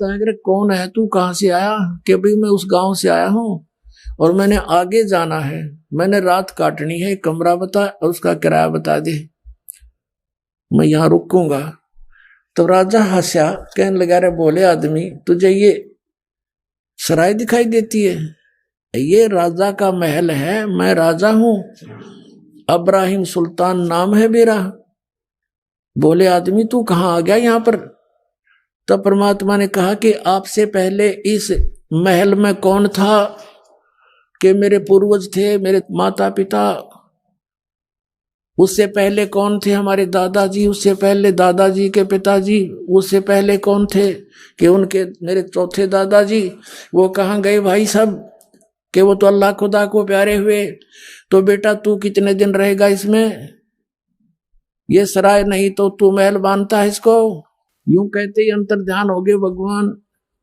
पूछता है कि कौन है तू, कहाँ से आया? कि भाई मैं उस गांव से आया हूँ और मैंने आगे जाना है, मैंने रात काटनी है, कमरा बता और उसका किराया बता दे, मैं यहाँ रुकूंगा। तो राजा हंसा, कहने लगा रे बोले आदमी, तुझे ये सराय दिखाई देती है? ये राजा का महल है, मैं राजा हूं, अब्राहिम सुल्तान नाम है मेरा। बोले आदमी तू कहाँ आ गया यहाँ पर? तब परमात्मा ने कहा कि आपसे पहले इस महल में कौन था? कि मेरे पूर्वज थे, मेरे माता पिता। उससे पहले कौन थे? हमारे दादाजी। उससे पहले दादाजी के पिताजी। उससे पहले कौन थे? कि उनके मेरे चौथे दादाजी। वो कहाँ गए भाई सब? कि वो तो अल्लाह खुदा को प्यारे हुए। तो बेटा तू कितने दिन रहेगा इसमें? ये सराय नहीं तो तू महल बांधता है इसको। यूं कहते ही अंतर्ध्यान हो गए भगवान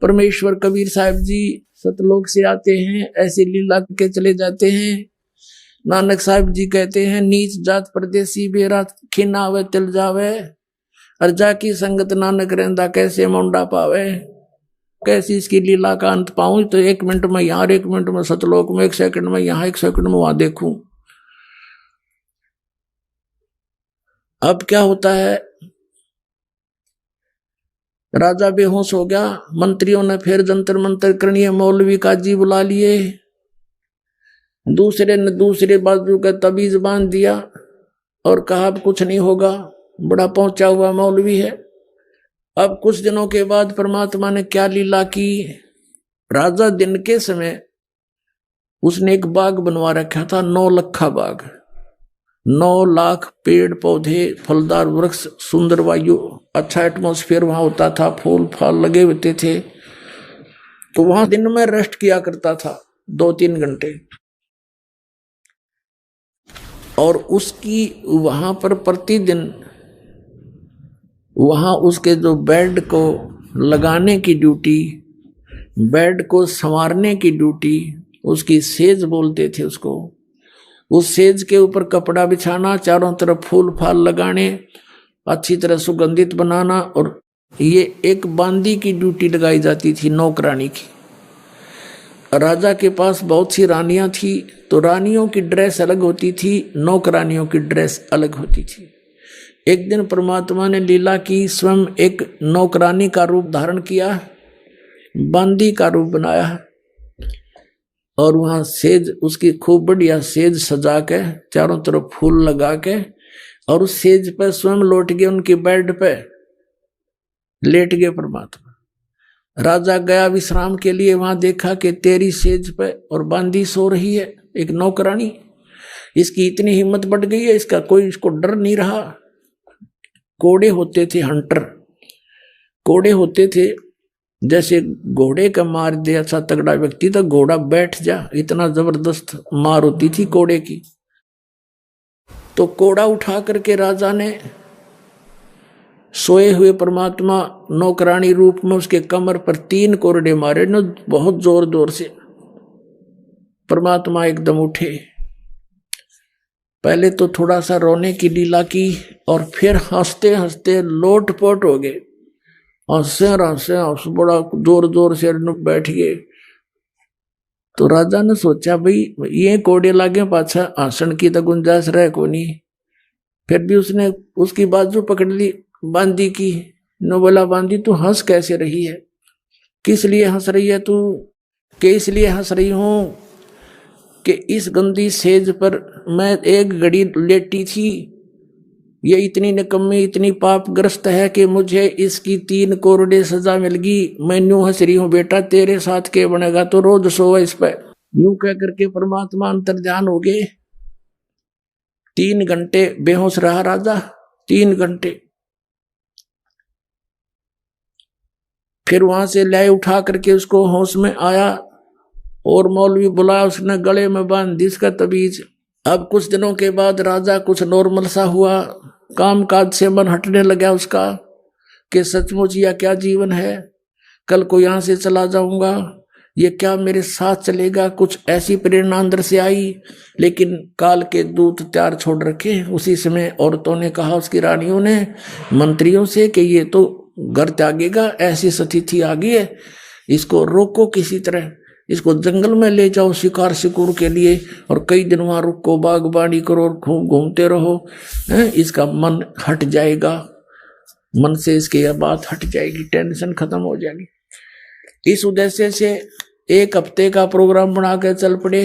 परमेश्वर। कबीर साहब जी सतलोक से आते हैं, ऐसी लीला के चले जाते हैं। नानक साहब जी कहते हैं, नीच जात परदेसी बेरा खिनावे तिल जावे, अर्जा की संगत नानक रहंदा कैसे मुंडा पावे। कैसी इसकी लीला का अंत पाऊं? तो 1 मिनट में यहाँ, 1 मिनट में सतलोक में, 1 सेकंड में यहाँ, 1 सेकंड में वहां देखूं। अब क्या होता है? राजा बेहोश हो गया। मंत्रियों ने फिर जंतर मंतर करनी, मौलवी काजी बुला लिए। दूसरे ने दूसरे बाजू का तबीज बांध दिया और कहा अब कुछ नहीं होगा, बड़ा पहुंचा हुआ मौलवी है। अब कुछ दिनों के बाद परमात्मा ने क्या लीला की? राजा दिन के समय उसने एक बाग बनवा रखा था, 9 लखा बाग, 9 लाख पेड़ पौधे, फलदार वृक्ष, सुंदर वायु, अच्छा एटमॉस्फेयर वहां होता था, फूल फाल लगे होते थे। तो वहां दिन में रेस्ट किया करता था 2-3 घंटे। और उसकी वहां पर प्रतिदिन वहां उसके जो बेड को लगाने की ड्यूटी, बेड को संवारने की ड्यूटी, उसकी सेज बोलते थे उसको, उस सेज के ऊपर कपड़ा बिछाना, चारों तरफ फूल फाल लगाने, अच्छी तरह सुगंधित बनाना, और ये एक बांदी की ड्यूटी लगाई जाती थी, नौकरानी की। राजा के पास बहुत सी रानियां थी, तो रानियों की ड्रेस अलग होती थी, नौकरानियों की ड्रेस अलग होती थी। एक दिन परमात्मा ने लीला की, स्वयं एक नौकरानी का रूप धारण किया, बांदी का रूप बनाया, और वहां सेज उसकी खूब बढ़िया सेज सजा के, चारों तरफ फूल लगा के, और उस सेज पर स्वयं लौट गए, उनके बेड पे लेट गए परमात्मा। राजा गया विश्राम के लिए, वहां देखा कि तेरी सेज पे और बांदी सो रही है एक नौकरानी। इसकी इतनी हिम्मत बढ़ गई है, इसका कोई इसको डर नहीं रहा। कोड़े होते थे, हंटर कोड़े होते थे, जैसे घोड़े का मार दे अच्छा तगड़ा व्यक्ति तो घोड़ा बैठ जा, इतना जबरदस्त मार होती थी कोड़े की। तो कोड़ा उठा करके राजा ने सोए हुए परमात्मा नौकरानी रूप में उसके कमर पर 3 कोरडे मारे न, बहुत जोर जोर से। परमात्मा एकदम उठे, पहले तो थोड़ा सा रोने की लीला की, और फिर हंसते हंसते लोटपोट हो गए, हंसे बड़ा जोर जोर से बैठ गए। तो राजा ने सोचा भाई ये कोड़े लागे पाछा हंसन की तो गुंजाइश रहे को नहीं। फिर भी उसने उसकी बाजू पकड़ ली बांदी की। नो बोला बांदी तू हंस कैसे रही है? किस लिए हंस रही है तू? कि इसलिए हंस रही हूं कि इस गंदी सेज पर मैं एक घड़ी लेटी थी, ये इतनी निकम्मी इतनी पापग्रस्त है कि मुझे इसकी 3 कोरडे सजा मिल गई। मैं यूं हंस रही हूं, बेटा तेरे साथ के बनेगा तो रोज सोवा इस पर। यूं कह करके परमात्मा अंतर्ध्यान हो गए। 3 घंटे बेहोश रहा राजा, 3 घंटे। फिर वहां से ले उठा करके उसको होश में आया, और मौलवी बुलाया, उसने गले में बांध दी इसका तबीज। अब कुछ दिनों के बाद राजा कुछ नॉर्मल सा हुआ, काम काज से मन हटने लगा उसका, कि सचमुच यह क्या जीवन है, कल को यहां से चला जाऊंगा, ये क्या मेरे साथ चलेगा, कुछ ऐसी प्रेरणा अंदर से आई। लेकिन काल के दूत त्यार छोड़ रखे। उसी समय औरतों ने कहा, उसकी रानियों ने मंत्रियों से, कि ये तो घर त्यागेगा, ऐसी स्थिति आ गई है, इसको रोको किसी तरह, इसको जंगल में ले जाओ शिकार शिकुर के लिए, और कई दिन वहां रुको, बागबानी करो और खूब घूमते रहो, इसका मन हट जाएगा, मन से इसकी यह बात हट जाएगी, टेंशन खत्म हो जाएगी। इस उद्देश्य से 1 हफ्ते का प्रोग्राम बना के चल पड़े।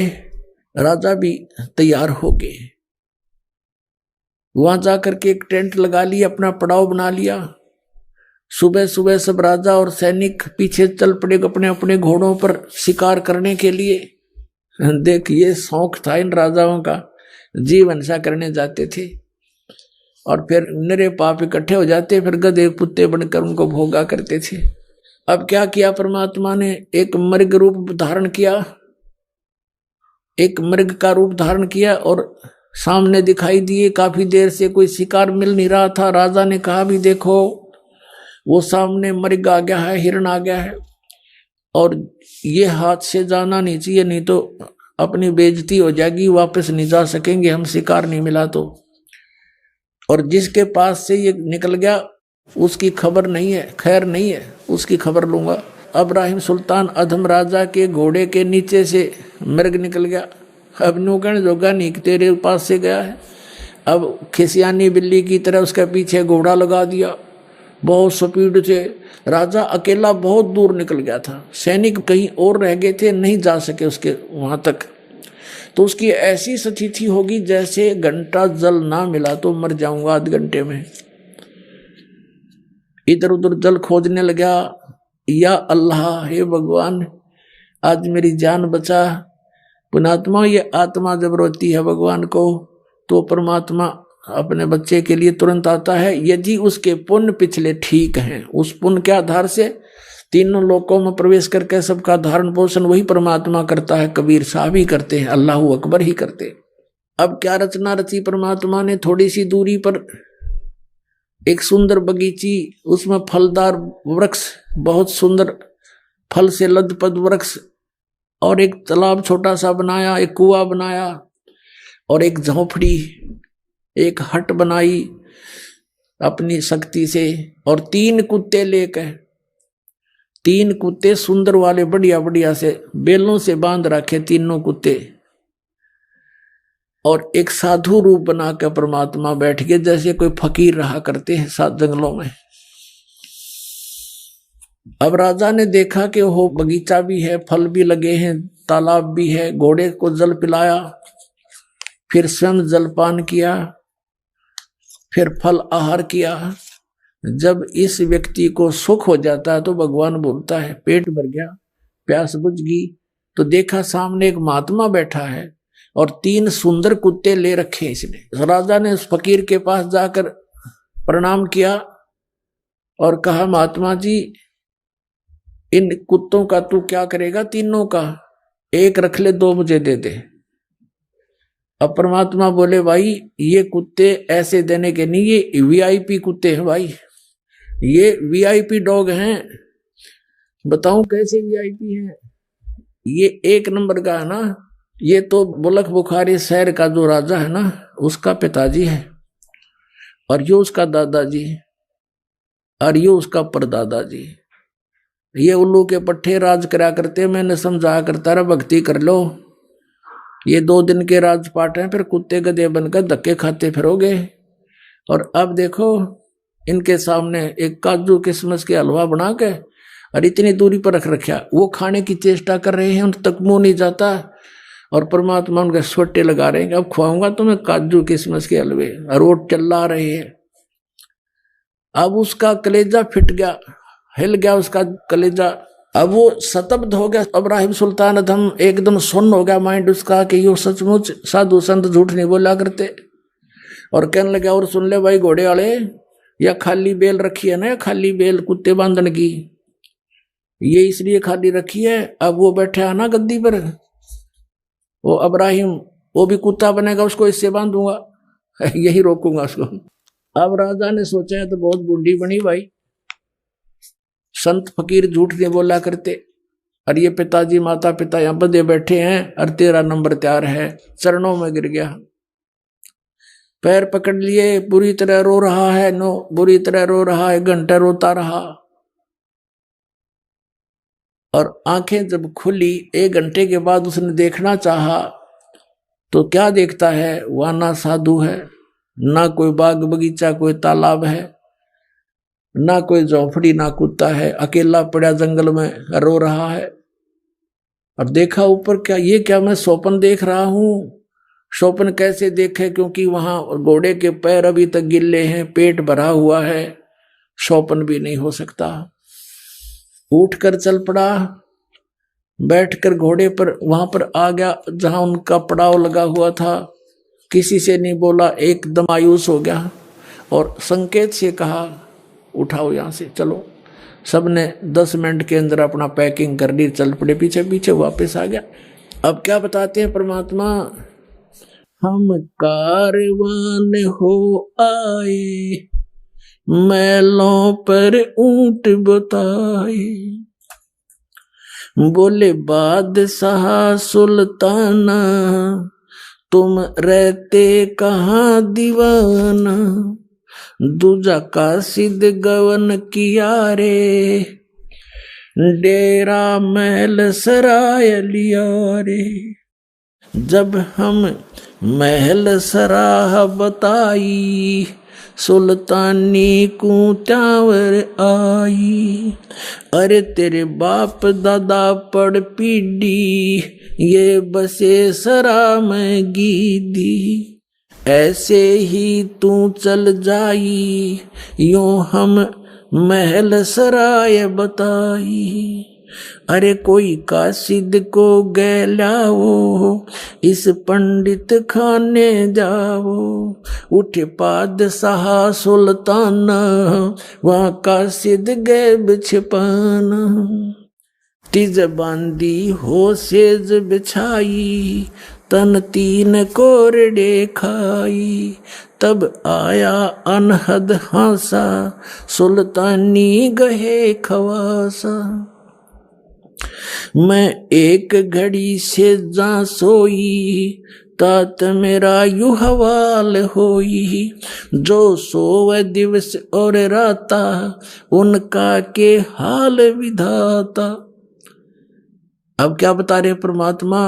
राजा भी तैयार हो गए, वहां जाकर के एक टेंट लगा लिया, अपना पड़ाव बना लिया। सुबह सुबह सब राजा और सैनिक पीछे चल पड़े अपने अपने घोड़ों पर शिकार करने के लिए। देख, ये शौक था इन राजाओं का, जीवन सा करने जाते थे और फिर निरे पाप इकट्ठे हो जाते, फिर गधे कुत्ते बनकर उनको भोगा करते थे। अब क्या किया परमात्मा ने, एक मृग रूप धारण किया, एक मृग का रूप धारण किया और सामने दिखाई दिए। काफी देर से कोई शिकार मिल नहीं रहा था। राजा ने कहा भी देखो वो सामने मृग आ गया है, हिरण आ गया है, और ये हाथ से जाना नहीं चाहिए, नहीं तो अपनी बेइज्जती हो जाएगी, वापस नहीं जा सकेंगे हम, शिकार नहीं मिला तो। और जिसके पास से ये निकल गया उसकी खबर नहीं है, खैर नहीं है, उसकी खबर लूंगा। इब्राहिम सुल्तान अधम राजा के घोड़े के नीचे से मृग निकल गया। अब नूकण जोगा नहीं तेरे पास से गया है। अब खिसियानी बिल्ली की तरह उसके पीछे घोड़ा लगा दिया, बहुत स्पीड से। राजा अकेला बहुत दूर निकल गया था, सैनिक कहीं और रह गए थे, नहीं जा सके उसके वहां तक। तो उसकी ऐसी स्थिति होगी जैसे घंटा जल ना मिला तो मर जाऊंगा आध घंटे में। इधर उधर जल खोजने लगा, या अल्लाह हे भगवान आज मेरी जान बचा। पुणात्मा, ये आत्मा जब रोती है भगवान को तो परमात्मा अपने बच्चे के लिए तुरंत आता है, यदि उसके पुण्य पिछले ठीक हैं। उस पुण्य के आधार से तीनों लोकों में प्रवेश करके सबका धारण पोषण वही परमात्मा करता है, कबीर साहब ही करते हैं, अल्लाह अकबर ही करते। अब क्या रचना रची परमात्मा ने, थोड़ी सी दूरी पर एक सुंदर बगीची, उसमें फलदार वृक्ष, बहुत सुंदर फल से लदपद वृक्ष, और एक तालाब छोटा सा बनाया, एक कुआं बनाया, और एक झोपड़ी, एक हट बनाई अपनी शक्ति से, और 3 कुत्ते लेकर, 3 कुत्ते सुंदर वाले बढ़िया बढ़िया से बेलों से बांध रखे तीनों कुत्ते, और एक साधु रूप बनाकर परमात्मा बैठ गए, जैसे कोई फकीर रहा करते हैं सात जंगलों में। अब राजा ने देखा कि वो बगीचा भी है, फल भी लगे हैं, तालाब भी है, घोड़े को जल पिलाया, फिर स्वयं जलपान किया, फिर फल आहार किया। जब इस व्यक्ति को सुख हो जाता है तो भगवान बोलता है पेट भर गया, प्यास बुझ गई, तो देखा सामने एक महात्मा बैठा है और 3 सुंदर कुत्ते ले रखे इसने। राजा ने उस फकीर के पास जाकर प्रणाम किया और कहा महात्मा जी इन कुत्तों का तू क्या करेगा? तीनों का एक रख ले, 2 मुझे दे दे। अब परमात्मा बोले भाई ये कुत्ते ऐसे देने के नहीं, ये वीआईपी कुत्ते हैं भाई, ये वीआईपी डॉग हैं। बताऊं कैसे वीआईपी हैं? ये 1 नंबर का है ना, ये तो बुलक बुखारी शहर का जो राजा है ना उसका पिताजी है, और ये उसका दादाजी, और ये उसका परदादाजी। ये उल्लू के पट्टे राज करा करते, मैंने समझाया करता रहा भक्ति कर लो, ये 2 दिन के राजपाट हैं, फिर कुत्ते गधे बनकर धक्के खाते फिरोगे। और अब देखो इनके सामने एक काजू किशमिश के हलवा बना के और इतनी दूरी पर रख रखा, वो खाने की चेष्टा कर रहे हैं, उन तक मुंह नहीं जाता, और परमात्मा उनके सोटे लगा रहे हैं अब खुआऊंगा तुम्हें काजू किशमिश के हलवे, और वो चिल्ला रहे हैं। अब उसका कलेजा फिट गया, हिल गया उसका कलेजा, अब वो सतब्ध हो गया। इब्राहिम सुल्तान अधम एकदम सुन्न हो गया माइंड उसका कि यो सचमुच साधु संत झूठ नहीं बोला करते। और कहने लगा और सुन ले भाई घोड़े वाले, या खाली बेल रखी है ना, खाली बेल कुत्ते बांधने की, ये इसलिए खाली रखी है। अब वो बैठा है ना गद्दी पर, वो इब्राहिम, वो भी कुत्ता बनेगा, उसको इससे बांधूंगा, यही रोकूंगा उसको। अब राजा ने सोचा है तो बहुत बूढ़ी बनी भाई, संत फकीर झूठ नहीं बोला करते, और ये पिताजी माता पिता यहाँ बदे बैठे हैं और 13 नंबर तैयार है, चरणों में गिर गया। पैर पकड़ लिए, बुरी तरह रो रहा है, नो बुरी तरह रो रहा है, घंटा रोता रहा। और आंखें जब खुली 1 घंटे के बाद उसने देखना चाहा तो क्या देखता है, वह ना साधु है, ना कोई बाग बगीचा, कोई तालाब है, ना कोई झोंपड़ी, ना कुत्ता है, अकेला पड़ा जंगल में रो रहा है। अब देखा ऊपर, क्या ये क्या मैं स्वप्न देख रहा हूं? स्वप्न कैसे देखे, क्योंकि वहां घोड़े के पैर अभी तक गिल्ले हैं, पेट भरा हुआ है, स्वप्न भी नहीं हो सकता। उठकर चल पड़ा, बैठकर घोड़े पर वहां पर आ गया जहां उनका पड़ाव लगा हुआ था। किसी से नहीं बोला, एकदम मायूस हो गया और संकेत से कहा उठाओ यहां से, चलो। सबने 10 मिनट के अंदर अपना पैकिंग कर ली, चल पड़े, पीछे पीछे वापस आ गया। अब क्या बताते हैं परमात्मा, हम कारवान हो आए, मैलों पर ऊंट बताए, बोले बादशाह सुल्ताना, तुम रहते कहाँ दीवाना, दूजा कासिद गवन किया रे, डेरा महल सराय लिया रे। जब हम महल सराह बताई, सुल्तानी को त्यावर आई, अरे तेरे बाप दादा पड़ पीढ़ी, ये बसे सरा में गीदी, ऐसे ही तू चल जाई, यूं हम महल सराय बताई। अरे कोई कासिद को गैलाओ, इस पंडित खाने जाओ, उठे पादशाह सुल्ताना, वहाँ कासिद गैब छिपाना। तिज बांधी हो सेज बिछाई, तन 3 कोरडे खाई, तब आया अनहद हासा, सुल्तानी गहे खवासा। मैं एक घड़ी से जा सोई, तात मेरा यू हवाल होई, जो सोवे दिवस और राता, उनका के हाल विधाता। अब क्या बता रहे परमात्मा,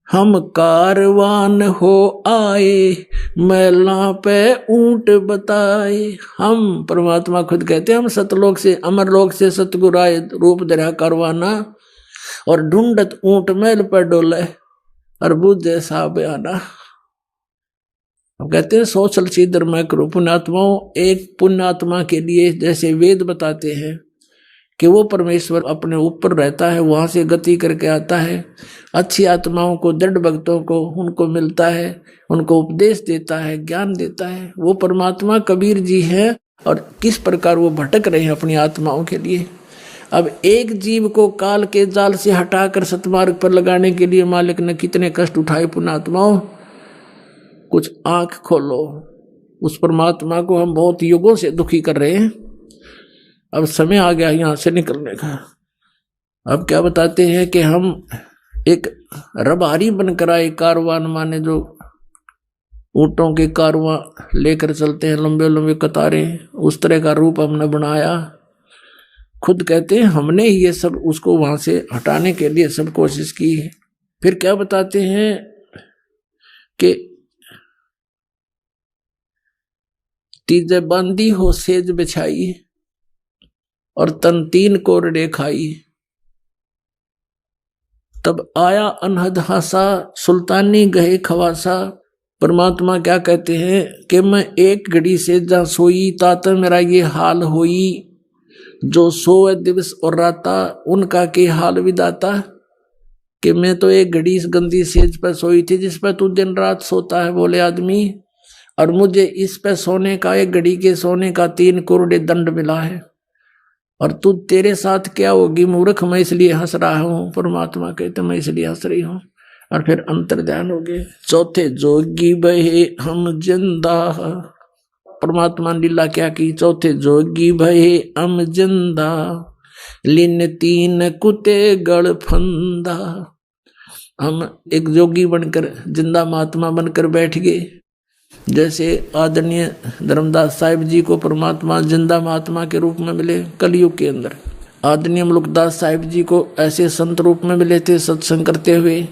हम कारवान हो आए, मैला पे ऊंट बताए। हम परमात्मा खुद कहते हैं, हम सतलोक से अमरलोक से सतगुरु आए, रूप धरा करवाना, और ढूंढत ऊंट मैल पर डोले, और बुझे साहब आना। अब कहते हैं 100 चलसीधर मैं करूं पुण्यात्माओं। एक पुण्यात्मा के लिए जैसे वेद बताते हैं कि वो परमेश्वर अपने ऊपर रहता है, वहां से गति करके आता है, अच्छी आत्माओं को, दृढ़ भक्तों को उनको मिलता है, उनको उपदेश देता है, ज्ञान देता है। वो परमात्मा कबीर जी है, और किस प्रकार वो भटक रहे हैं अपनी आत्माओं के लिए। अब एक जीव को काल के जाल से हटाकर सतमार्ग पर लगाने के लिए मालिक ने कितने कष्ट उठाए पुण्यात्माओं। कुछ आंख खोलो, उस परमात्मा को हम बहुत युगों से दुखी कर रहे हैं, अब समय आ गया यहां से निकलने का। अब क्या बताते हैं कि हम एक रबारी बनकर आए, कारवान माने जो ऊंटों के कारवां लेकर चलते हैं, लंबे लंबे कतारें, उस तरह का रूप हमने बनाया। खुद कहते हैं हमने ही ये सब उसको वहां से हटाने के लिए सब कोशिश की है। फिर क्या बताते हैं कि तीजे बांधी हो सेज बिछाई, और तन 3 कोरडे खाई, तब आया अनहद हासा, सुल्तानी गहे खवासा। परमात्मा क्या कहते हैं कि मैं एक घड़ी से जहाँ सोई, तात मेरा ये हाल होई, जो सोए दिवस और राता, उनका के हाल विदाता। कि मैं तो एक घड़ी इस गंदी सेज पर सोई थी जिस पर तू दिन रात सोता है बोले आदमी, और मुझे इस पर सोने का, एक घड़ी के सोने का 3 कोरडे दंड मिला है, और तू तेरे साथ क्या होगी मूर्ख, मैं इसलिए हंस रहा हूं। परमात्मा कहते मैं इसलिए हंस रही हूं। और फिर अंतर ध्यान हो गए, चौथे जोगी बहे हम जिंदा। परमात्मा ने लीला क्या की, चौथे जोगी भये हम जिंदा, लिन 3 कुते गड़ फंदा। हम एक जोगी बनकर, जिंदा महात्मा बनकर बैठ गए, जैसे आदरणीय धर्मदास साहिब जी को परमात्मा जिंदा महात्मा के रूप में मिले कलयुग के अंदर, आदरणीय मुलुकदास साहिब जी को ऐसे संत रूप में मिले थे सत्संग करते हुए,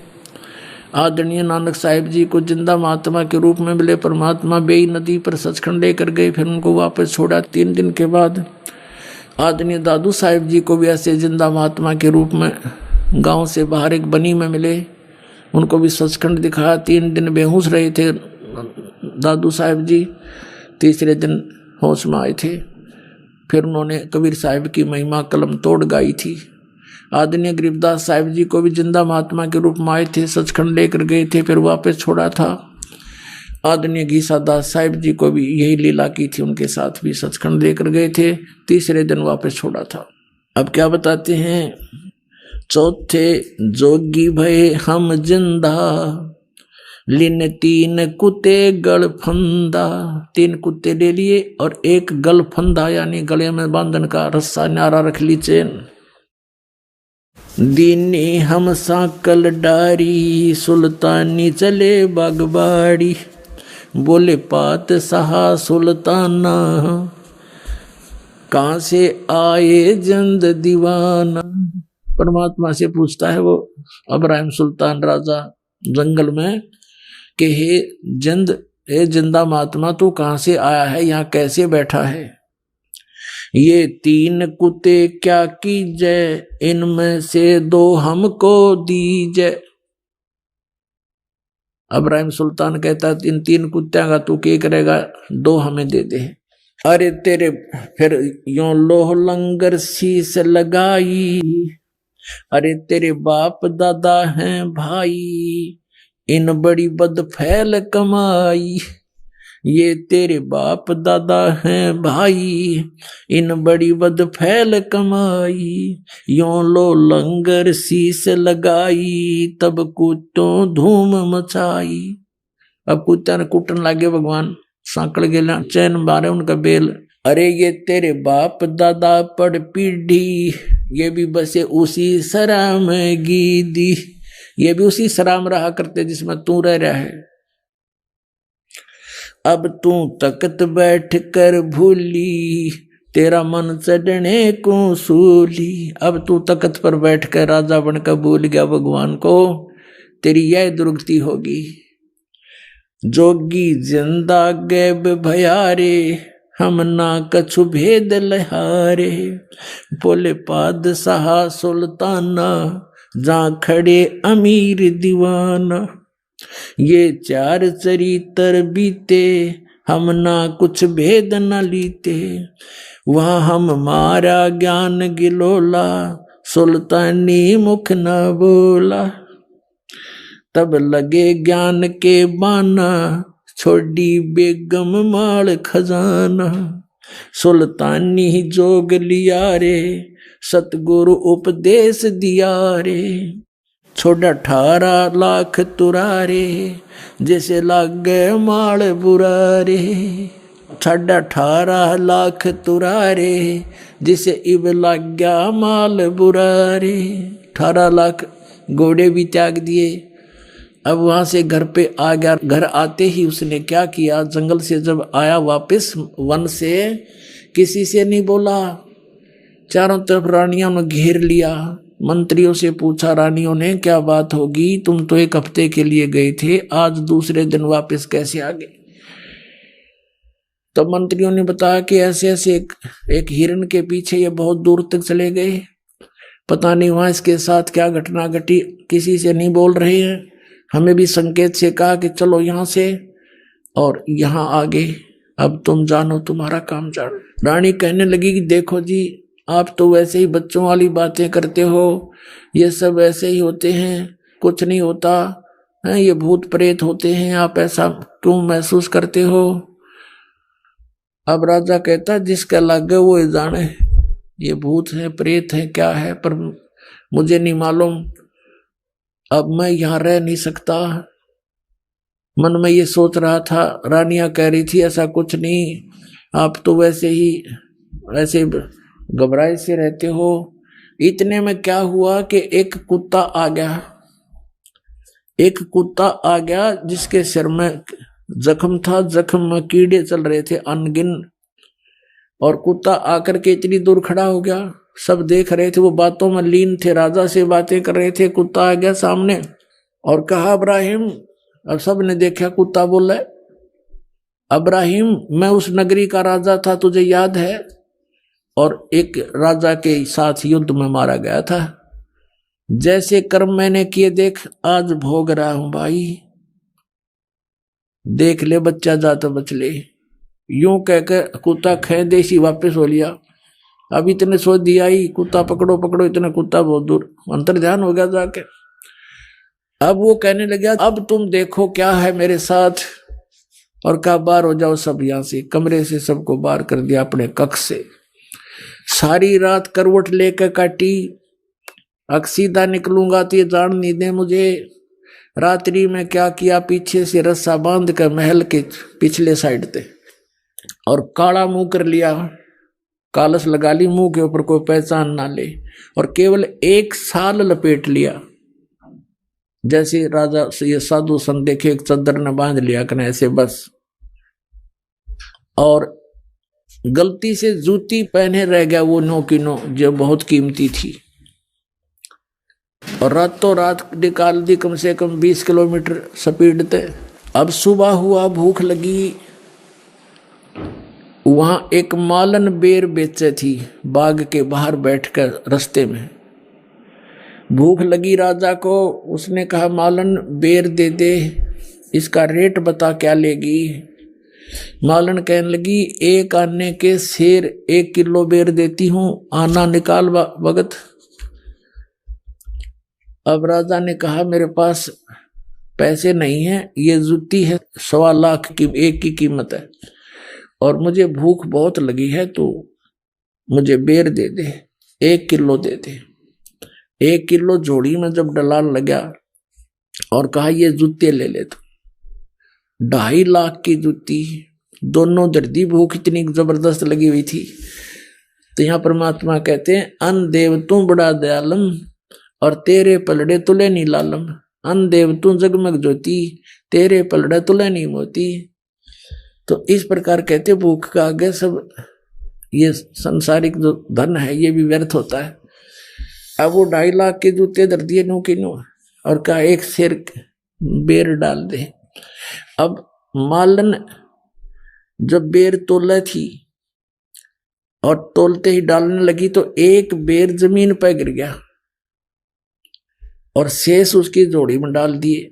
आदरणीय नानक साहिब जी को जिंदा महात्मा के रूप में मिले परमात्मा बेई नदी पर सचखंड लेकर गए, फिर उनको वापस छोड़ा 3 दिन के बाद। आदरणीय दादू साहिब जी को भी ऐसे जिंदा महात्मा के रूप में गांव से बाहर एक बनी में मिले, उनको भी सचखंड दिखाया। 3 दिन बेहोश रहे थे दादू साहिब जी, तीसरे दिन होश में आए थे। फिर उन्होंने कबीर साहिब की महिमा कलम तोड़ गाई थी। आदरणीय गरीबदास साहिब जी को भी जिंदा महात्मा के रूप में आए थे, सचखंड लेकर गए थे, फिर वापस छोड़ा था। आदरणीय घीसा दास साहिब जी को भी यही लीला की थी, उनके साथ भी सचखंड लेकर गए थे, तीसरे दिन वापस छोड़ा था। अब क्या बताते हैं, चौथे जोगी भये हम जिंदा, लिन 3 कुत्ते गल फंदा। 3 कुत्ते ले लिए और एक गल फंदा यानी गले में बांधन का रस्सा नारा रख ली चैन। दीने हम साकल डारी, सुल्तानी चले बागबाड़ी, बोले पात सहा सुल्ताना, कहाँ से आए जंद दीवाना। परमात्मा से पूछता है वो अब्राहिम सुल्तान राजा जंगल में कि हे जिंदा महात्मा तू कहाँ से आया है, यहाँ कैसे बैठा है। ये 3 कुत्ते क्या कीजे, इनमें से 2 हमको दीजे। अब्राहिम सुल्तान कहता है इन 3 कुत्तियों का तू क्या करेगा, 2 हमें दे दे। अरे तेरे फिर यों लोह लंगर शीश लगाई, अरे तेरे बाप दादा हैं भाई, इन बड़ी बद फैल कमाई। ये तेरे बाप दादा हैं भाई, इन बड़ी बद फैल कमाई, यों लो लंगर शीश लगाई, तब कुत्तों धूम मचाई। अब कुत्ता ने कुटन लागे भगवान, सांकड़ गेला चैन मारे उनका बेल। अरे ये तेरे बाप दादा पड़ पीढ़ी, ये भी बसे उसी सरा में गीदी, ये भी उसी सरा में रहा करते जिसमें तू रह रहा है। अब तू तख्त बैठ कर भूली, तेरा मन चढ़ने को सूली। अब तू तख्त पर बैठ कर राजा बनकर भूल गया भगवान को, तेरी यह दुर्गति होगी। जोगी जिंदा गैब भयारे, हम ना कछु भेद लहारे, बोले पादशाह सुल्ताना, जहाँ खड़े अमीर दीवाना। ये 4 चरित्र बीते, हम ना कुछ भेद न लीते, वहाँ हम मारा ज्ञान गिलोला, सुल्तानी मुख न बोला। तब लगे ज्ञान के बाना, छोड़ी बेगम माल खजाना, सुल्तानी जोग लिया रे, सतगुरु उपदेश दिया रे। छोड़ा 18 लाख तुरारे, जैसे लागे माल बुरारे। छोड़ा 18 लाख तुरारे, जिसे इब लग गया माल बुरारे। 18 लाख घोड़े भी त्याग दिए। अब वहां से घर पे आ गया। घर आते ही उसने क्या किया, जंगल से जब आया वापस वन से, किसी से नहीं बोला। चारों तरफ रानियों ने घेर लिया। मंत्रियों से पूछा रानियों ने क्या बात होगी, तुम तो 1 हफ्ते के लिए गए थे, आज दूसरे दिन वापस कैसे आ गए। तब मंत्रियों ने बताया कि ऐसे ऐसे एक हिरण के पीछे ये बहुत दूर तक चले गए, पता नहीं वहां इसके साथ क्या घटना घटी, किसी से नहीं बोल रहे हैं। हमें भी संकेत से कहा कि चलो यहाँ से और यहाँ आगे, अब तुम जानो, तुम्हारा काम जानो। रानी कहने लगी कि देखो जी, आप तो वैसे ही बच्चों वाली बातें करते हो, ये सब ऐसे ही होते हैं, कुछ नहीं होता है, ये भूत प्रेत होते हैं, आप ऐसा क्यों महसूस करते हो। अब राजा कहता जिसका लगे वो जाने, ये भूत है प्रेत है क्या है, पर मुझे नहीं मालूम। अब मैं यहाँ रह नहीं सकता। मन में ये सोच रहा था। रानियां कह रही थी ऐसा कुछ नहीं, आप तो वैसे ही ऐसे घबराए से रहते हो। इतने में क्या हुआ कि एक कुत्ता आ गया। एक कुत्ता आ गया जिसके सिर में जख्म था, जख्म में कीड़े चल रहे थे अनगिन, और कुत्ता आकर के इतनी दूर खड़ा हो गया। सब देख रहे थे, वो बातों में लीन थे, राजा से बातें कर रहे थे। कुत्ता आ गया सामने और कहा इब्राहिम। अब सब ने देखा, कुत्ता बोला इब्राहिम मैं उस नगरी का राजा था, तुझे याद है, और एक राजा के साथ युद्ध में मारा गया था। जैसे कर्म मैंने किए देख आज भोग रहा हूं भाई, देख ले बच्चा जा तो बच ले। यूं कहकर कुत्ता खे देसी वापस हो लिया। अब इतने सोच दिया ही, कुत्ता पकड़ो पकड़ो, इतना कुत्ता बहुत दूर अंतर ध्यान हो गया जाके। अब वो कहने लगा अब तुम देखो क्या है मेरे साथ, और कहा बाहर हो जाओ सब यहां से। कमरे से सबको बाहर कर दिया अपने कक्ष से। सारी रात करवट लेकर काटी, अक्सीदा निकलूंगा तो ये जान नहीं दे मुझे। रात्रि में क्या किया, पीछे से रस्सा बांध कर महल के पिछले साइड पे, और काला मुंह कर लिया, कालस लगा ली मुंह के ऊपर, कोई पहचान ना ले, और केवल 1 साल लपेट लिया। जैसे राजा से ये साधु संत देखे, एक चद्दर ने बांध लिया कने ऐसे बस। और गलती से जूती पहने रह गया, वो 9 की 9 जो बहुत कीमती थी, और रातों रात निकाल दी, कम से कम 20 किलोमीटर स्पीड थे। अब सुबह हुआ, भूख लगी, वहां एक मालन बेर बेचे थी, बाग के बाहर बैठकर रास्ते में। भूख लगी राजा को, उसने कहा मालन बेर दे दे, इसका रेट बता क्या लेगी। मालन कहने लगी 1 आने के शेर 1 किलो बेर देती हूं, आना निकाल भगत। अब राजा ने कहा मेरे पास पैसे नहीं है, ये जूती है 1.25 लाख की एक की कीमत है, और मुझे भूख बहुत लगी है, तो मुझे बेर दे दे, 1 किलो दे दे। 1 किलो जोड़ी में जब दलाल लगा और कहा ये जूते ले ले, तो 2.5 लाख की जूती, दोनों दर्दी, भूख इतनी जबरदस्त लगी हुई थी। तो यहाँ परमात्मा कहते हैं अन देव तू बड़ा दयालम, और तेरे पलड़े तुले नी लालम। अन देव तू जगमग ज्योति, तेरे पलड़े तुले नी मोती। तो इस प्रकार कहते भूख का आगे सब ये संसारिक जो धन है ये भी व्यर्थ होता है। अब वो 2.5 लाख के जूते दर दिए 9 की 9, और कहा 1 शेर बेर डाल दे। अब मालन जब बेर तोला थी और तोलते ही डालने लगी, तो 1 बेर जमीन पर गिर गया और शेष उसकी जोड़ी में डाल दिए।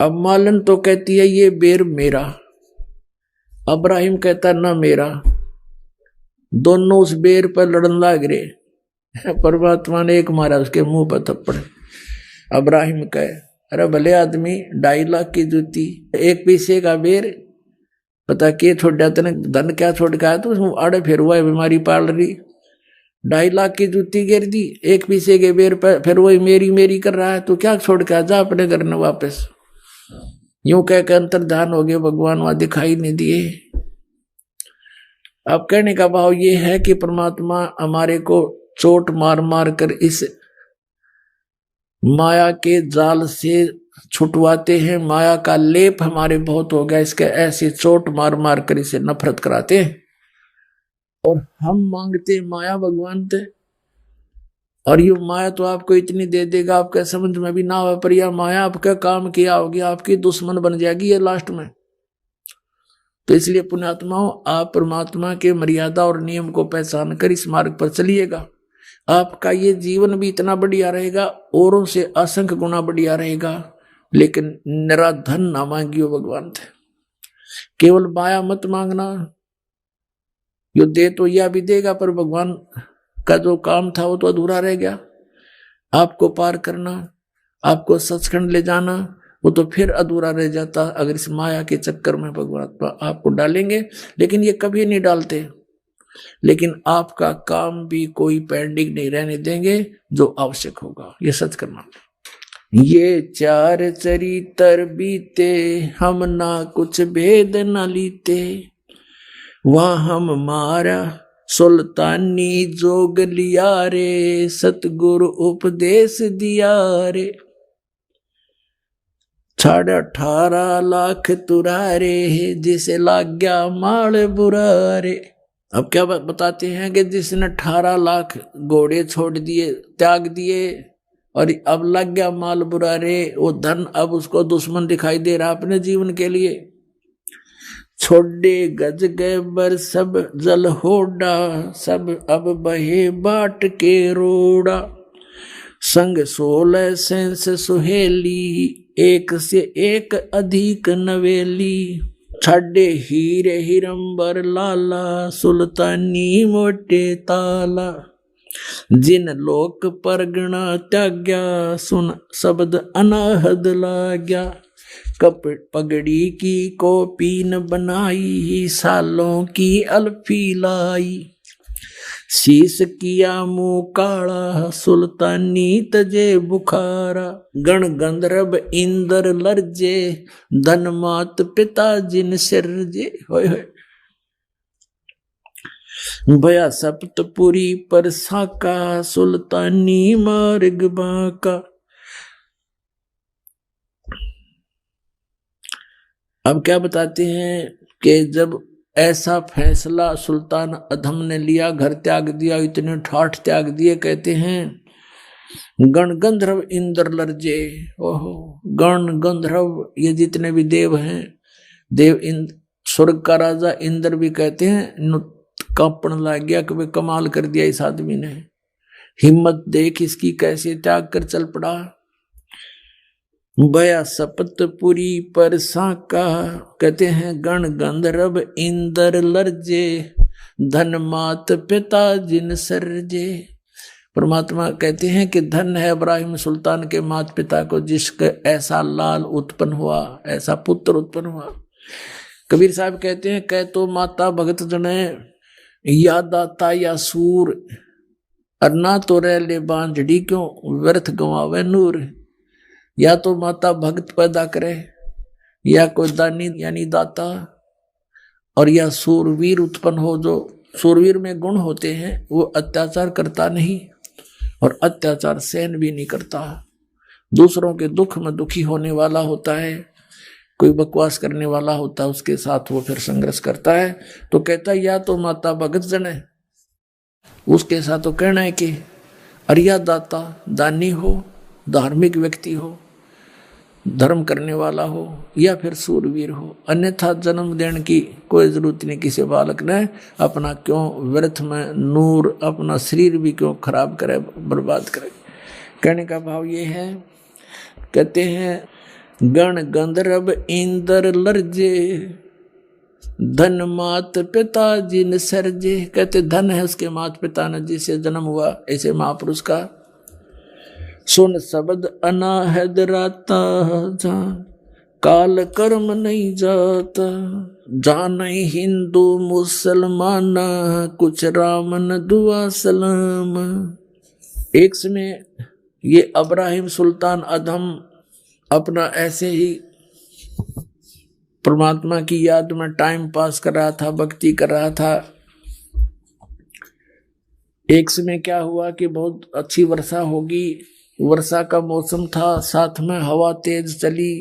अब मालन तो कहती है ये बेर मेरा, इब्राहिम कहता ना मेरा, दोनों उस बेर पर लड़न लग रहे। परमात्मा ने एक मारा उसके मुंह पर थप्पड़। इब्राहिम कहे अरे भले आदमी, 2.5 लाख की जूती, 1 पैसे का बेर, पता के छोड़ तने धन क्या छोड़ के आया, तो उसमें आड़े फिर हुआ है, बीमारी पाल रही। 2.5 लाख की जूती गिर दी, 1 पैसे के बेर पर फिर वही मेरी मेरी कर रहा है, तो क्या छोड़ के आ जा अपने घर में वापस। यूं कह के अंतर्धान हो गए, भगवान वहां दिखाई नहीं दिए। अब कहने का भाव ये है कि परमात्मा हमारे को चोट मार मार कर इस माया के जाल से छुटवाते हैं। माया का लेप हमारे बहुत हो गया, इसके ऐसे चोट मार मार कर इसे नफरत कराते हैं, और हम मांगते माया भगवान से। और ये माया तो आपको इतनी दे देगा आपके समझ में भी ना हो, पर यह माया आपका काम किया होगी, आपकी दुश्मन बन जाएगी ये लास्ट में। तो इसलिए पुण्यात्माओं, आप परमात्मा के मर्यादा और नियम को पहचान कर इस मार्ग पर चलिएगा। आपका ये जीवन भी इतना बढ़िया रहेगा, औरों से असंख्य गुना बढ़िया रहेगा। लेकिन निराधन ना मांगियो भगवान थे, केवल माया मत मांगना। यो दे तो यह भी देगा, पर भगवान का जो काम था वो तो अधूरा रह गया। आपको पार करना, आपको सचखंड ले जाना, वो तो फिर अधूरा रह जाता अगर इस माया के चक्कर में भगवान आपको डालेंगे। लेकिन ये कभी नहीं डालते। लेकिन आपका काम भी कोई पेंडिंग नहीं रहने देंगे जो आवश्यक होगा, ये सच करना। ये 4 चरित्र बीते, हम ना कुछ भेद न लीते, वह हम मारा सुल्तानी जोग लिया रे, सतगुरु उपदेश दिया रे। 18.5 लाख तुरारे जिसे लाग गया माल बुरारे। अब क्या बताते हैं कि जिसने 18 लाख घोड़े छोड़ दिए, त्याग दिए, और अब लग गया माल बुरारे, वो धन अब उसको दुश्मन दिखाई दे रहा अपने जीवन के लिए। छोड़े गज गए बर सब जल होड़ा, सब अब बहे बाट के रोड़ा। संग 16 सेंस सुहेली, एक से एक अधिक नवेली। छाडे हीरे हिरंबर लाला, सुल्तानी मोटे ताला। जिन लोक परगना त्याग्या, सुन शब्द अनाहद लाग्या। कप पगड़ी की कोपीन बनाई, सालों की अल्फी लाई। शीश किया मुंह काला, सुल्तानी तजे बुखारा। गण गंधर्व इंद्र लर्जे, धन मात पिता जिन सिरजे। होय होय भया सप्तपुरी पर साका, सुल्तानी मार्ग बाका। अब क्या बताते हैं कि जब ऐसा फैसला सुल्तान अधम ने लिया, घर त्याग दिया, इतने ठाठ त्याग दिए, कहते हैं गण गंधर्व इंद्र लर्जे। ओहो, गण गंधर्व ये जितने भी देव हैं, देव स्वर्ग का राजा इंद्र भी कहते हैं कांपन लग गया कि कमाल कर दिया इस आदमी ने, हिम्मत देख इसकी कैसे त्याग कर चल पड़ा। भया सपतपुरी पर साका, कहते हैं गण गंधर्व इंद्र लर्जे, धन मात पिता जिन सरजे। परमात्मा कहते हैं कि धन है इब्राहिम सुल्तान के माता पिता को, जिसका ऐसा लाल उत्पन्न हुआ, ऐसा पुत्र उत्पन्न हुआ। कबीर साहब कहते हैं कह तो माता भगत जने, या दाता या सूर, अन्ना तो रह ले बांझड़ी क्यों, व्यर्थ गंवावे नूर। या तो माता भक्त पैदा करे, या कोई दानी यानी दाता, और या सूरवीर उत्पन्न हो। जो सूरवीर में गुण होते हैं वो अत्याचार करता नहीं, और अत्याचार सहन भी नहीं करता, दूसरों के दुख में दुखी होने वाला होता है। कोई बकवास करने वाला होता है उसके साथ वो फिर संघर्ष करता है। तो कहता है या तो माता भगत जन है, उसके साथ तो कहना है कि अरिया दाता दानी हो, धार्मिक व्यक्ति हो, धर्म करने वाला हो, या फिर सूरवीर हो, अन्यथा जन्म देने की कोई जरूरत नहीं किसी बालक ने। अपना क्यों व्यर्थ में नूर, अपना शरीर भी क्यों खराब करे, बर्बाद करे। कहने का भाव ये है, कहते हैं गण गंधर्व इंद्र लर्जे, धन मात पिता जिन सरजे। कहते धन है उसके माता पिता ने जिसे जन्म हुआ ऐसे महापुरुष का। सुन शब्द अनाहद राता, जान काल कर्म नहीं जाता। जान हिंदू मुसलमान, कुछ रामन दुआ सलाम। एक समय ये इब्राहिम सुल्तान अधम अपना ऐसे ही परमात्मा की याद में टाइम पास कर रहा था, भक्ति कर रहा था। एक समय क्या हुआ कि बहुत अच्छी वर्षा होगी, वर्षा का मौसम था, साथ में हवा तेज चली।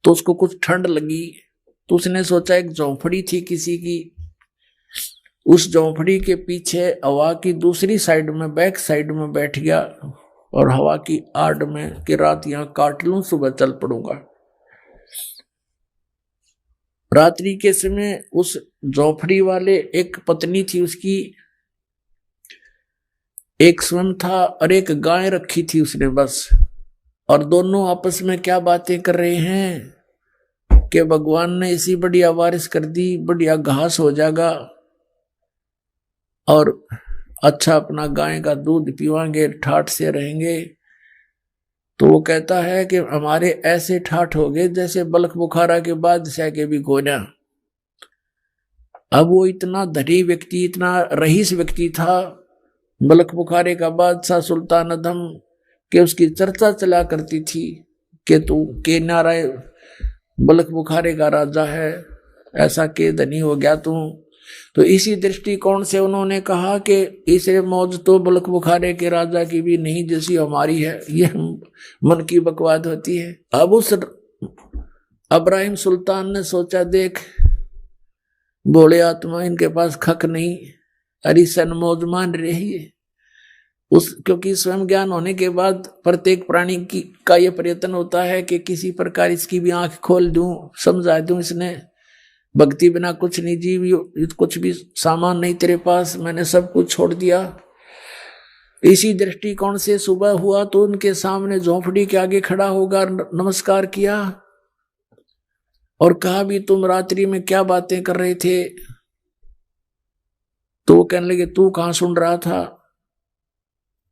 तो उसको कुछ ठंड लगी, तो उसने सोचा एक झोंपड़ी थी किसी की, उस झोंपड़ी के पीछे हवा की दूसरी साइड में, बैक साइड में बैठ गया, और हवा की आड़ में कि रात यहां काट लूं, सुबह चल पड़ूंगा। रात्रि के समय उस झोंपड़ी वाले एक पत्नी थी उसकी, एक स्वयं था और एक गाय रखी थी उसने बस। और दोनों आपस में क्या बातें कर रहे हैं कि भगवान ने इसी बढ़िया बारिश कर दी, बढ़िया घास हो जाएगा, और अच्छा अपना गाय का दूध पीवांगे, ठाठ से रहेंगे। तो वो कहता है कि हमारे ऐसे ठाठ हो गए जैसे बलख बुखारा के बादशाह के भी गोना। अब वो इतना धनी व्यक्ति, इतना रईस व्यक्ति था, बलख बुखारे का बादशाह सुल्तान अधम, कि उसकी चर्चा चला करती थी कि तू के नारायण बलख बुखारे का राजा है, ऐसा के धनी हो गया तू। तो इसी दृष्टिकोण से उन्होंने कहा कि इसे मौज तो बल्ख बुखारे के राजा की भी नहीं जैसी हमारी है, ये मन की बकवाद होती है। अब उस इब्राहिम सुल्तान ने सोचा, देख बोले आत्मा, इनके पास खक नहीं, अरिसन मौज मान रही है। क्योंकि स्वयं ज्ञान होने के बाद प्रत्येक प्राणी का यह प्रयत्न होता है कि किसी प्रकार इसकी भी आंख खोल दूं, समझा दूं, इसने भक्ति बिना कुछ नहीं, जीव कुछ भी सामान नहीं तेरे पास, मैंने सब कुछ छोड़ दिया। इसी दृष्टिकोण से सुबह हुआ तो उनके सामने झोंपड़ी के आगे खड़ा होकर नमस्कार किया और कहा, भी तुम रात्रि में क्या बातें कर रहे थे? तो वो कहने लगे, तू कहां सुन रहा था?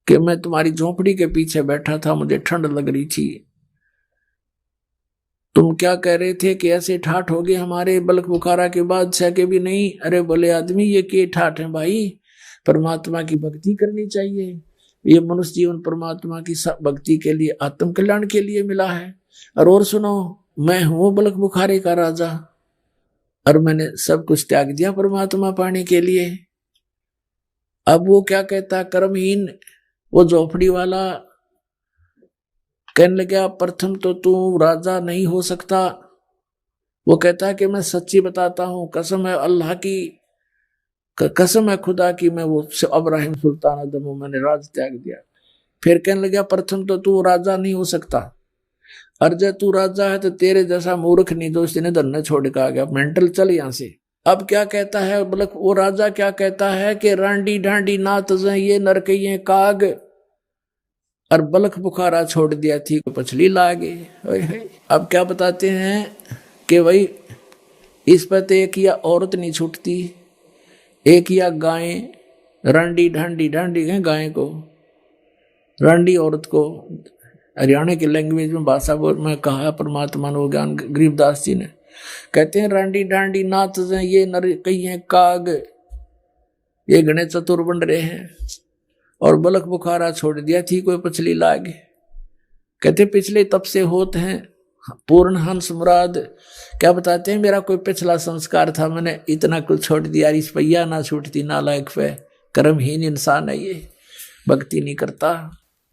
कि मैं तुम्हारी झोंपड़ी के पीछे बैठा था, मुझे ठंड लग रही थी। तुम क्या कह रहे थे कि ऐसे ठाठ हो गए हमारे बल्ख बुखारा के बादशाह के भी नहीं? अरे बोले आदमी, ये के ठाठ है भाई, परमात्मा की भक्ति करनी चाहिए। ये मनुष्य जीवन परमात्मा की भक्ति के लिए, आत्म कल्याण के लिए मिला है। और सुनो, मैं हूं बल्ख बुखारे का राजा और मैंने सब कुछ त्याग दिया परमात्मा पाने के लिए। अब वो क्या कहता, कर्महीन वो झोपड़ी वाला कहने लगा, प्रथम तो तू राजा नहीं हो सकता। वो कहता कि मैं सच्ची बताता हूं, कसम है अल्लाह की, कसम है खुदा की, मैं वो इब्राहिम सुल्तान आदम हूं, मैंने राज त्याग दिया। फिर कहने लगा, प्रथम तो तू राजा नहीं हो सकता, और जब तू राजा है तो तेरे जैसा मूर्ख नहीं जो इसने धरना छोड़ के आ गया, मेंटल, चल यहां से। अब क्या कहता है बल्कि वो राजा क्या कहता है कि रांडी ढांडी नात ये नरकइये काग, और बल्ख बुखारा छोड़ दिया थी पछली लागे। अब क्या बताते हैं कि भाई इस पर तो एक या औरत नहीं छूटती, एक या गाय, रांडी ढांडी, ढांडी है गाय को, रांडी औरत को, हरियाणा की लैंग्वेज में भाषा में कहा परमात्मा ने, ज्ञान गरीबदास जी ने, कहते हैं रांडी ढांडी नाथ ये नर कई काग, ये घने चतुर बन रहे हैं, और बल्ख बुखारा छोड़ दिया थी कोई पछली लाग। कहते पिछले तप से होते हैं पूर्ण हंस मुराद। क्या बताते हैं, मेरा कोई पिछला संस्कार था, मैंने इतना कुछ छोड़ दिया, इस पैया ना छूटती नालायक पे, कर्महीन इंसान है ये, भक्ति नहीं करता।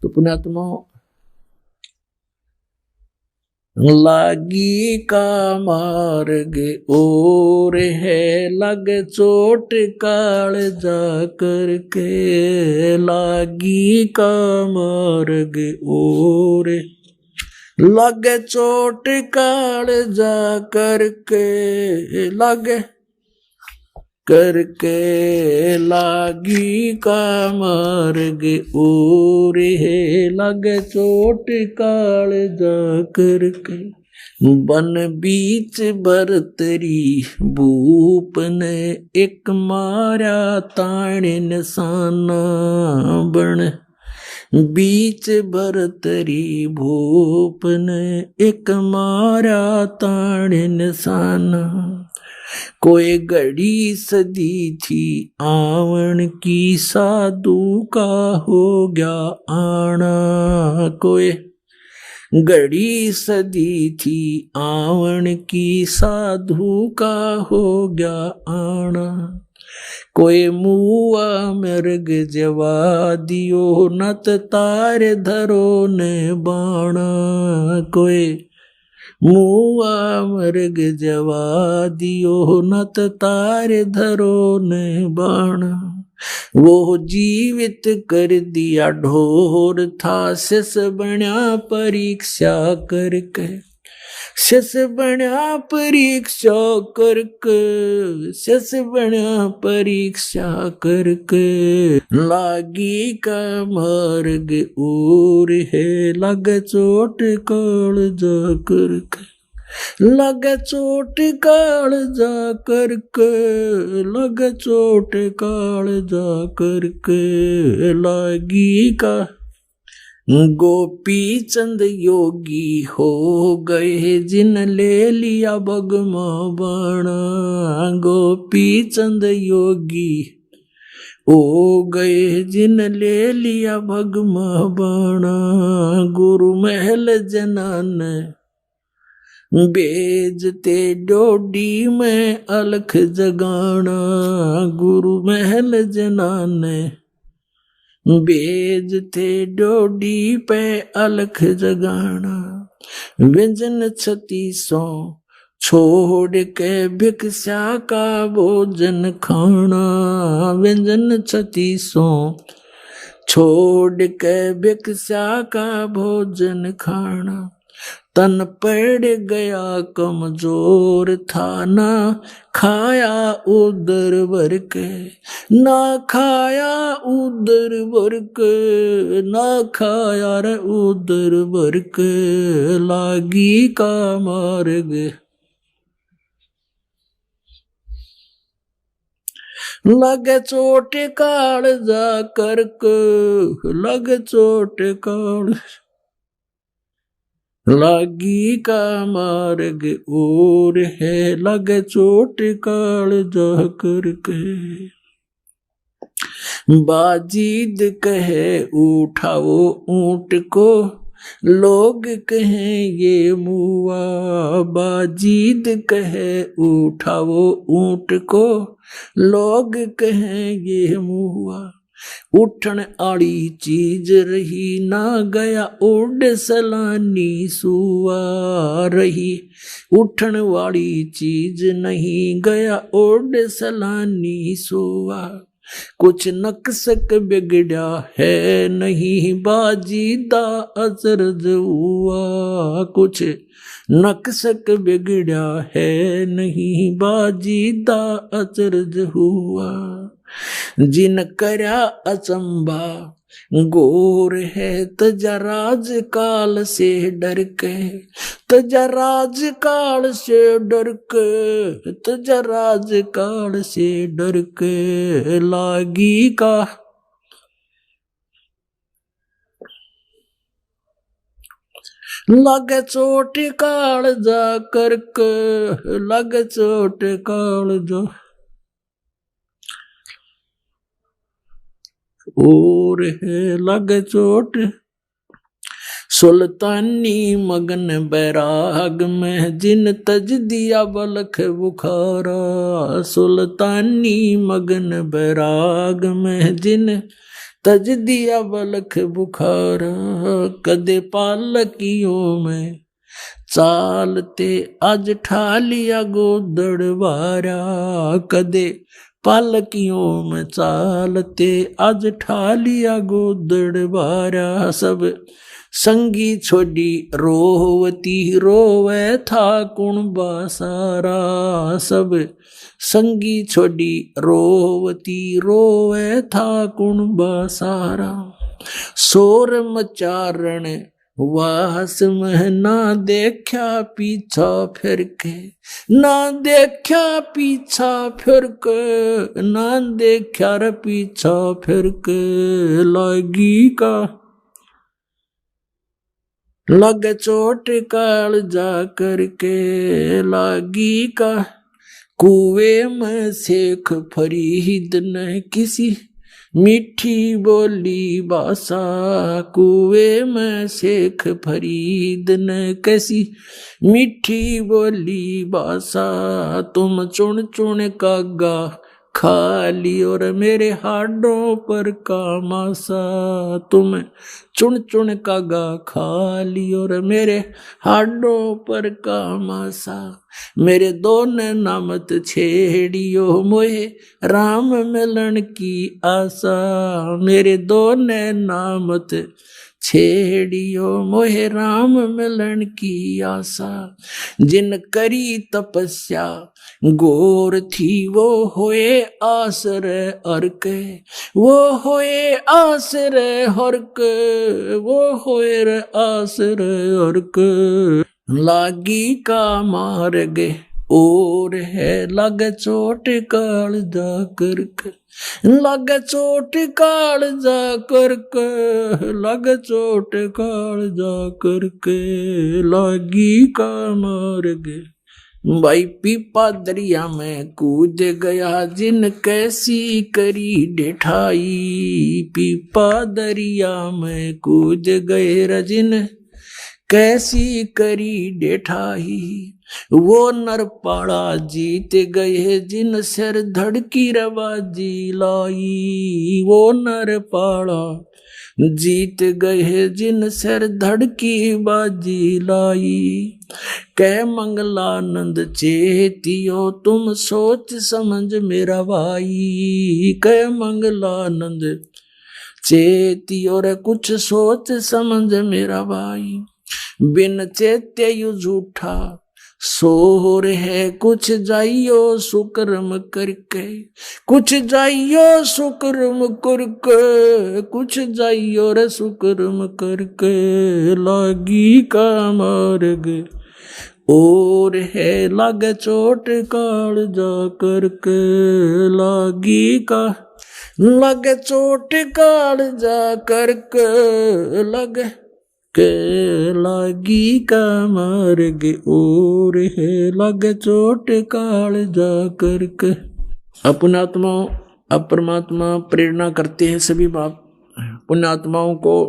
तो पुण्यात्मा, लागी का मार्ग और है, लग चोट काल जा करके, लागी का मार्ग और लग चोट काल जा करके, लग करके लागी का मार्ग और है, लग चोट काल जा करके, बन बीच बरतरी भूप ने एक मारा ताण निशाना, बन बीच बरतरी भूप ने एक मारा ताण निशाना, कोई घड़ी सदी थी आवन की, साधु का हो गया आना, कोई घड़ी सदी थी आवन की, साधु का हो गया आना, कोई मुआ मृग जवा दियो, नत तार धरो ने बाणा, कोई मुआ मृग जवा दियो, नत तार धरो ने बाणा, वो जीवित कर दिया ढोर था, शिष बन्या परीक्षा करके, शिष बन्या परीक्षा करके, शिष बन्या परीक्षा करके, लागी का मार्ग और है, लग चोट काल जा करके, लग चोट काल जा करके, लग चोट काल जा करके, लागी का। गोपी चंद योगी हो गए, जिन ले लिया भगमा बाणा, गोपी चंद योगी हो गए, जिन ले लिया भगमा बाणा, गुरु महल जनान बेजते डोडी में अलख जगाना, गुरु महल जनाने बेजते डोडी पे अलख जगाना। व्यंजन 36 छोड़ के भिक्षा का भोजन खाना, व्यंजन 36 छोड़ के भिक्षा का भोजन खाना। तन पड़ गया कमजोर था, ना खाया उदर भर के, ना खाया उदर भर के, ना खाया रे उदर भर के, लागी का मार्ग लगे चोट काल जा करक, लगे चोट काल लागी का मार्ग और है, लगे चोट काल जा करके। बाजीद कहे उठाओ ऊंट को, लोग कहें ये मुआ, बाजीद कहे उठाओ ऊंट को, लोग कहें ये मुआ। उठन आड़ी चीज रही, ना गया उड़ सलानी सुआ रही, उठन वाली चीज नहीं, गया उड़ सलानी सुआ। कुछ नक्सक बिगड़ा है नहीं, बाजीदा अजरज हुआ, कुछ नक्सक बिगड़ा है नहीं, बाजीदा अजरज हुआ। जिन करया अचंबा गोर है, तजराज काल से डर के, तजराज काल से डर के, तजराज काल से डर के, लागी का लगे चोट काल जा करके, लगे चोट काल जा और है लगे चोट। सुल्तानी मगन बैराग में, जिन तज दिया बलख बुखारा, सुल्तानी मगन बैराग में, जिन तज दिया बलख बुखारा। कदे पालकियों में चालते, आज ठा लिया गोदड़ वारा, कदे पालकियों में चालते, आज ठा लिया गोदड़ वारा। सब संगी छोड़ी रोवती, रोवे था कुणबा सारा, सब संगी छोड़ी रोवती, रोवे था कुणबा सारा। शोर मचारण वास में, ना देखा पीछा फिर के, ना देखा पीछा फिर के, ना देखा रे पीछा फिर के, लागी का लग चोट काल जा करके, लागी का। कुएं में शेख फरीद ने किसी मीठी बोली भाषा, कुएं में शेख फरीद ने कैसी मीठी बोली भाषा। तुम चुन चुन कागा खा ली और मेरे हाडों पर कामासा, तुम चुन चुन कागा खा ली और मेरे हाडों पर कामासा। मेरे दोनों नामत छेड़ियो मोहे राम मिलन की आशा, मेरे दोनों नामत छेड़ियो मोहे राम मिलन की आशा। जिन करी तपस्या गोर थी, वो होए आसरे अर्के, वो होए आसरे हरके, वो होए रे आसरे अर्के। लागी का मार्ग और है, लग चोट काल जा करके, लग चोट काल जा करके, लग चोट काल जा करके, लागी का मार्ग। भाई पीपा दरिया में कूद गया, जिन कैसी करी डेठाई, पीपा दरिया में कूद गए रजिन कैसी करी डेठाही, वो नर पाड़ा जीत गए जिन सिर धड़की रवाजी लाई। वो नर पाड़ा जीत गए जिन सिर धड़की बाजी लाई। कै मंगलानंद चेतियो तुम सोच समझ मेरा भाई। कै मंगलानंद चेतियो रे कुछ सोच समझ मेरा भाई। बिन चेत्य यु झूठा सोर है, कुछ जाइयो सुकर्म करके। कुछ जाइयो सुकर्म करके, कुछ जाइयो रे सुकर्म करके। लागी का मार्ग और है, लागे चोट काल जा करके। लागी का लगे चोट काल जा करके, लगे के लागी का मार्ग और है, लगे चोट काल जा करके। पुण्यात्माओं, अब परमात्मा प्रेरणा करते हैं सभी बाप पुण्यात्माओं को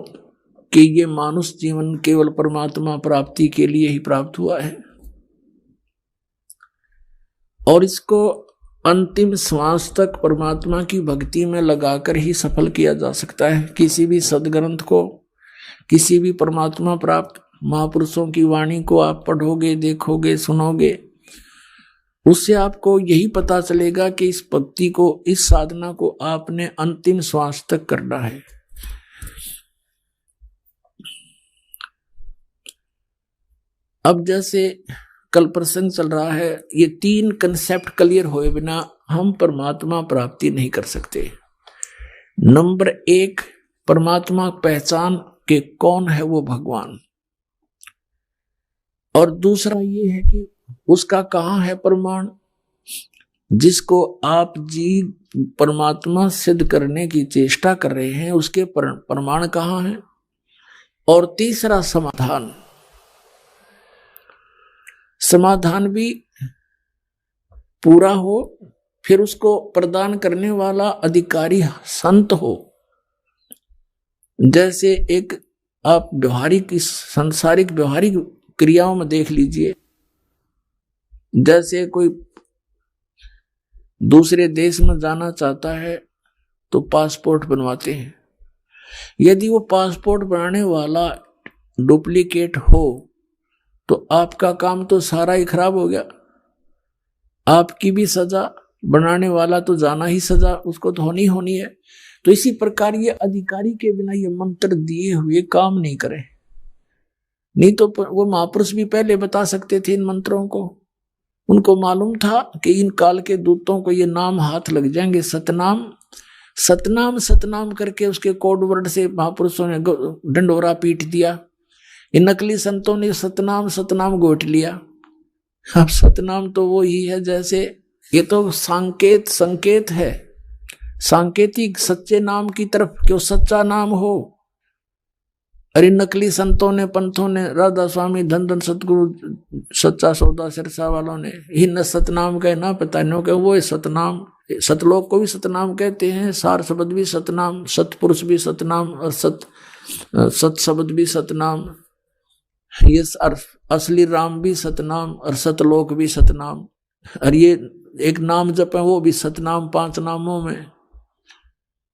कि ये मानुष जीवन केवल परमात्मा प्राप्ति के लिए ही प्राप्त हुआ है और इसको अंतिम श्वास तक परमात्मा की भक्ति में लगाकर ही सफल किया जा सकता है। किसी भी सदग्रंथ को, किसी भी परमात्मा प्राप्त महापुरुषों की वाणी को आप पढ़ोगे, देखोगे, सुनोगे, उससे आपको यही पता चलेगा कि इस भक्ति को, इस साधना को आपने अंतिम श्वास तक करना है। अब जैसे कल प्रसंग चल रहा है, ये 3 कंसेप्ट क्लियर होए बिना हम परमात्मा प्राप्ति नहीं कर सकते। नंबर 1, परमात्मा पहचान के कौन है वो भगवान, और दूसरा ये है कि उसका कहाँ है प्रमाण, जिसको आप जी परमात्मा सिद्ध करने की चेष्टा कर रहे हैं, उसके प्रमाण कहाँ है। और तीसरा समाधान, समाधान भी पूरा हो, फिर उसको प्रदान करने वाला अधिकारी संत हो। जैसे एक आप व्यवहारिक, सांसारिक व्यवहारिक क्रियाओं में देख लीजिए, जैसे कोई दूसरे देश में जाना चाहता है तो पासपोर्ट बनवाते हैं। यदि वो पासपोर्ट बनाने वाला डुप्लीकेट हो तो आपका काम तो सारा ही खराब हो गया, आपकी भी सजा, बनाने वाला तो जाना ही सजा उसको तो होनी है। तो इसी प्रकार ये अधिकारी के बिना ये मंत्र दिए हुए काम नहीं करे। नहीं तो वो महापुरुष भी पहले बता सकते थे इन मंत्रों को, उनको मालूम था कि इन काल के दूतों को ये नाम हाथ लग जाएंगे। सतनाम सतनाम सतनाम करके उसके कोड वर्ड से महापुरुषों ने डंडोरा पीट दिया। इन नकली संतों ने सतनाम सतनाम गोट लिया। अब सतनाम तो वो ही है, जैसे ये तो संकेत है, सांकेतिक सच्चे नाम की तरफ, क्यों सच्चा नाम हो। अरे नकली संतों ने, पंथों ने, राधा स्वामी, धन धन सतगुरु, सच्चा सौदा सिरसा वालों ने ही सतनाम कहे ना, पता नहीं क्या वो है सतनाम। सतलोक को भी सतनाम कहते हैं, सार शब्द भी सतनाम, सतपुरुष भी सतनाम, और सत शब्द भी सतनाम, ये असली राम भी सतनाम और सतलोक भी सतनाम। और ये एक नाम जप है वो भी सतनाम, 5 नामों में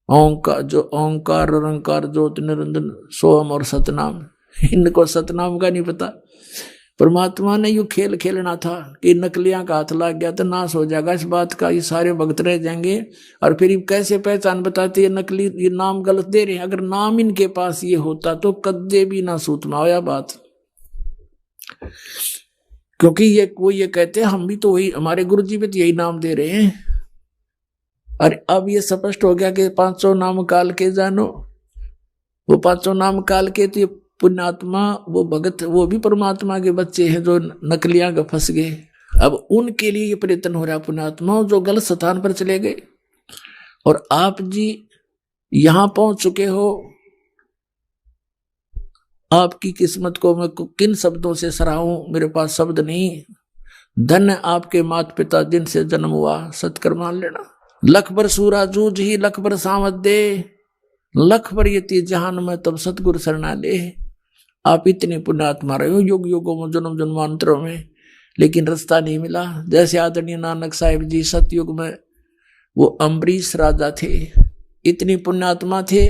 ओंकार, जो ओंकार निरंकार ज्योति निरंजन सोहम और सतनाम, इनको सतनाम का नहीं पता। परमात्मा ने यू खेल खेलना था कि नकलियां का हाथ लग गया तो नाश हो जाएगा इस बात का, ये सारे भक्त रह जाएंगे। और फिर कैसे पहचान बताते ये नकली, ये नाम गलत दे रहे हैं। अगर नाम इनके पास ये होता तो कद्दे भी ना सूत में आया बात, क्योंकि ये वो ये कहते हैं हम भी तो वही, हमारे गुरु जी भी तो यही नाम दे रहे हैं। और अब ये स्पष्ट हो गया कि 500 नाम काल के जानो, वो 500 नाम काल के, तो ये पुण्यात्मा, वो भगत, वो भी परमात्मा के बच्चे हैं जो नकलियां का फंस गए। अब उनके लिए ये प्रयत्न हो रहा है पुण्यात्मा जो गलत स्थान पर चले गए। और आप जी यहां पहुंच चुके हो, आपकी किस्मत को मैं किन शब्दों से सराहूं, मेरे पास शब्द नहीं। धन्य आपके माता पिता जिनसे जन्म हुआ, सत्कर मान लेना। लख बर सूरा जूझ ही लख बर सावत दे, लख बर यति जहान में तब सतगुरु शरणा ले। आप इतने पुण्यात्मा रहे हो युग युगों में, जन्म जन्मांतरों में, लेकिन रास्ता नहीं मिला। जैसे आदरणीय नानक साहिब जी सतयुग में वो अम्बरीश राजा थे, इतनी पुण्यात्मा थे,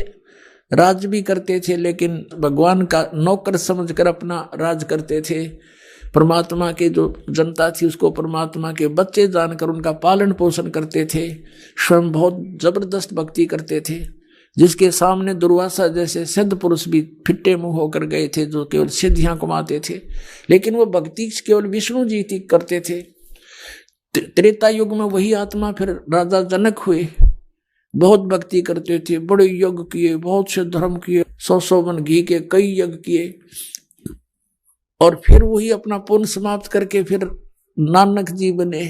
राज भी करते थे, लेकिन भगवान का नौकर समझकर अपना राज करते थे। परमात्मा के जो जनता थी उसको परमात्मा के बच्चे जानकर उनका पालन पोषण करते थे। स्वयं बहुत जबरदस्त भक्ति करते थे, जिसके सामने दुर्वासा जैसे सिद्ध पुरुष भी फिट्टे मुंह होकर गए थे, जो केवल सिद्धियां कमाते थे, लेकिन वो भक्ति केवल विष्णु जी की करते थे। त्रेता युग में वही आत्मा फिर राजा जनक हुए, बहुत भक्ति करते थे, बड़े यज्ञ किए, बहुत से धर्म किए, 100 मन घी के कई यज्ञ किए, और फिर वही अपना पुण्य समाप्त करके फिर नानक जी बने।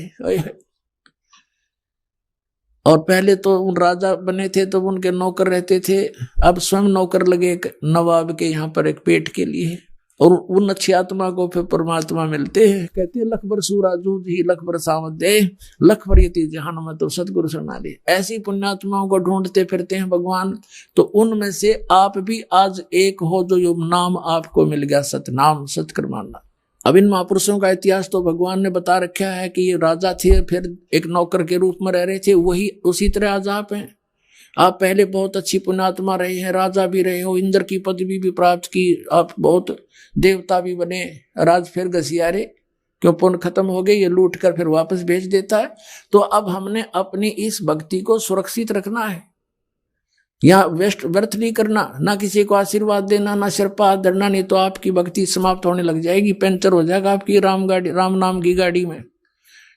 और पहले तो उन राजा बने थे तो उनके नौकर रहते थे, अब स्वयं नौकर लगे एक नवाब के यहाँ पर एक पेट के लिए, और उन अच्छी आत्मा को फिर परमात्मा मिलते हैं। कहते हैं लख बर सूराजू ही लख बर सावत दे, लख बर यति जहान में तो सतगुरु सुना दे। ऐसी पुण्यात्माओं को ढूंढते फिरते हैं भगवान, तो उनमें से आप भी आज एक हो जो यो नाम आपको मिल गया, सतनाम सतकर्माना। अब इन महापुरुषों का इतिहास तो भगवान ने बता रखा है कि ये राजा थे, फिर एक नौकर के रूप में रह रहे थे, वही उसी तरह आज आप हैं। आप पहले बहुत अच्छी पुण्यात्मा रहे हैं, राजा भी रहे हो, इंद्र की पदवी भी प्राप्त की, आप बहुत देवता भी बने, राज फिर घसियारे, क्यों पुण्य खत्म हो गए, ये लूट कर फिर वापस भेज देता है। तो अब हमने अपनी इस भक्ति को सुरक्षित रखना है, या व्यर्थ नहीं करना, ना किसी को आशीर्वाद देना, ना सिर पर हाथ धरना, नहीं तो आपकी भक्ति समाप्त होने लग जाएगी, पंचर हो जाएगा आपकी राम नाम की गाड़ी में।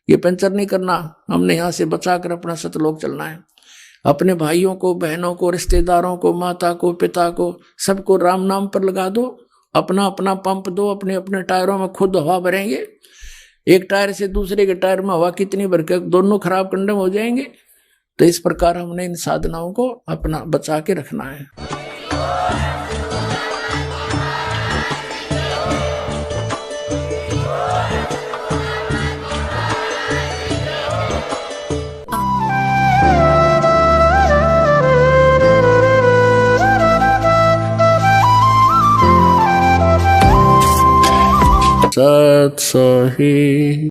ये पंचर नहीं करना, हमने यहाँ से बचाकर अपना सतलोक चलना है। अपने भाइयों को, बहनों को, रिश्तेदारों को, माता को, पिता को, सबको राम नाम पर लगा दो, अपना अपना पंप दो, अपने अपने टायरों में खुद हवा भरेंगे। एक टायर से दूसरे के टायर में हवा कितनी भर के, दोनों खराब कंडम हो जाएंगे। तो इस प्रकार हमने इन साधनाओं को अपना बचा के रखना है। सत सही।